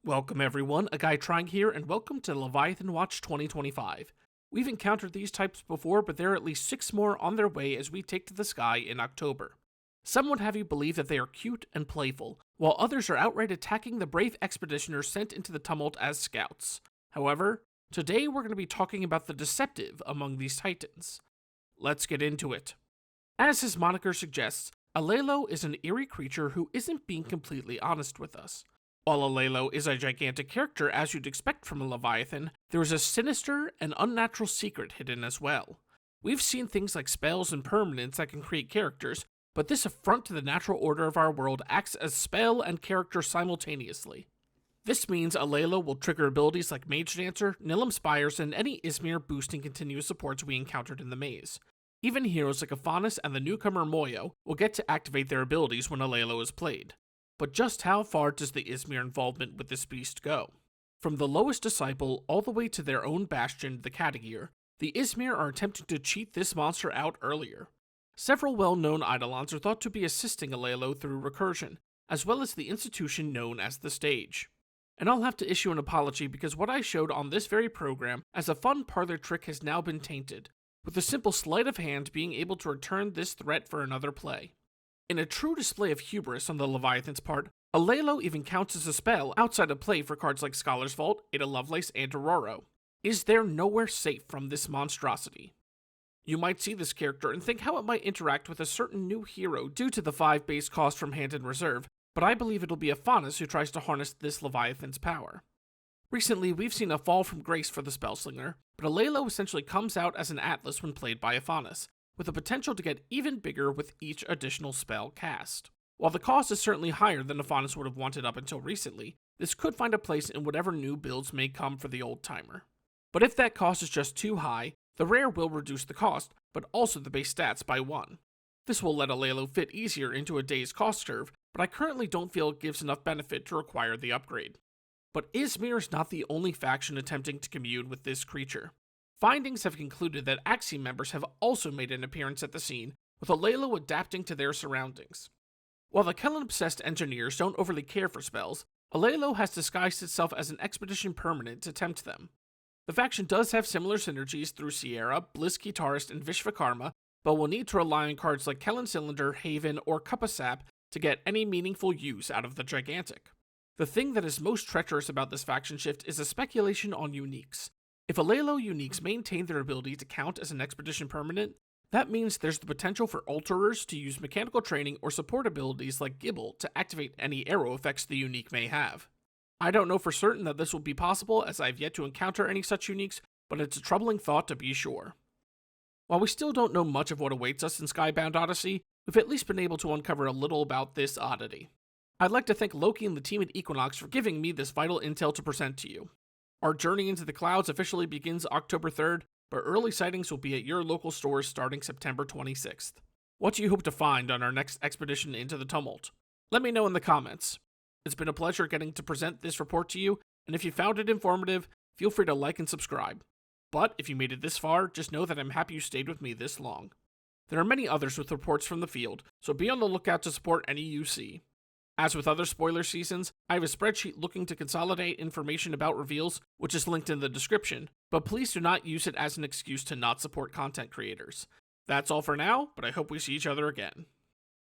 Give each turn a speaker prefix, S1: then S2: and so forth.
S1: Welcome everyone, A Guy Trying here, and welcome to Leviathan Watch 2025. We've encountered these types before, but there are at least 6 more on their way as we take to the sky in October. Some would have you believe that they are cute and playful, while others are outright attacking the brave expeditioners sent into the tumult as scouts. However, today we're going to be talking about the deceptive among these titans. Let's get into it. As his moniker suggests, Alelo is an eerie creature who isn't being completely honest with us. While Alelo is a gigantic character as you'd expect from a Leviathan, there is a sinister and unnatural secret hidden as well. We've seen things like spells and permanents that can create characters, but this affront to the natural order of our world acts as spell and character simultaneously. This means Alelo will trigger abilities like Mage Dancer, Nilum Spires, and any Izmir boosting continuous supports we encountered in the maze. Even heroes like Aphanis and the newcomer Moyo will get to activate their abilities when Alelo is played. But just how far does the Izmir involvement with this beast go? From the lowest disciple all the way to their own bastion, the Katagir, the Izmir are attempting to cheat this monster out earlier. Several well-known Eidolons are thought to be assisting Alelo through recursion, as well as the institution known as the Stage. And I'll have to issue an apology because what I showed on this very program as a fun parlor trick has now been tainted, with a simple sleight of hand being able to return this threat for another play. In a true display of hubris on the Leviathan's part, Alelo even counts as a spell outside of play for cards like Scholar's Vault, Ada Lovelace, and Aurora. Is there nowhere safe from this monstrosity? You might see this character and think how it might interact with a certain new hero due to the 5 base cost from hand and reserve, but I believe it'll be Aphanis who tries to harness this Leviathan's power. Recently, we've seen a fall from grace for the Spellslinger, but Alelo essentially comes out as an Atlas when played by Aphanis, with the potential to get even bigger with each additional spell cast. While the cost is certainly higher than Aphanis would have wanted up until recently, this could find a place in whatever new builds may come for the old-timer. But if that cost is just too high, the rare will reduce the cost, but also the base stats by 1. This will let Alelo fit easier into a day's cost curve, but I currently don't feel it gives enough benefit to require the upgrade. But Izmir is not the only faction attempting to commune with this creature. Findings have concluded that Axiom members have also made an appearance at the scene, with Alelo adapting to their surroundings. While the Kellen-obsessed engineers don't overly care for spells, Alelo has disguised itself as an expedition permanent to tempt them. The faction does have similar synergies through Sierra, Bliss Guitarist, and Vishvakarma, but will need to rely on cards like Kellen Cylinder, Haven, or Cup-a-Sap to get any meaningful use out of the Gigantic. The thing that is most treacherous about this faction shift is a speculation on uniques. If Alelo uniques maintain their ability to count as an expedition permanent, that means there's the potential for Alterers to use mechanical training or support abilities like Gibble to activate any arrow effects the unique may have. I don't know for certain that this will be possible as I've yet to encounter any such uniques, but it's a troubling thought to be sure. While we still don't know much of what awaits us in Skybound Odyssey, we've at least been able to uncover a little about this oddity. I'd like to thank Loki and the team at Equinox for giving me this vital intel to present to you. Our journey into the clouds officially begins October 3rd, but early sightings will be at your local stores starting September 26th. What do you hope to find on our next expedition into the tumult? Let me know in the comments. It's been a pleasure getting to present this report to you, and if you found it informative, feel free to like and subscribe. But if you made it this far, just know that I'm happy you stayed with me this long. There are many others with reports from the field, so be on the lookout to support any you see. As with other spoiler seasons, I have a spreadsheet looking to consolidate information about reveals, which is linked in the description, but please do not use it as an excuse to not support content creators. That's all for now, but I hope we see each other again.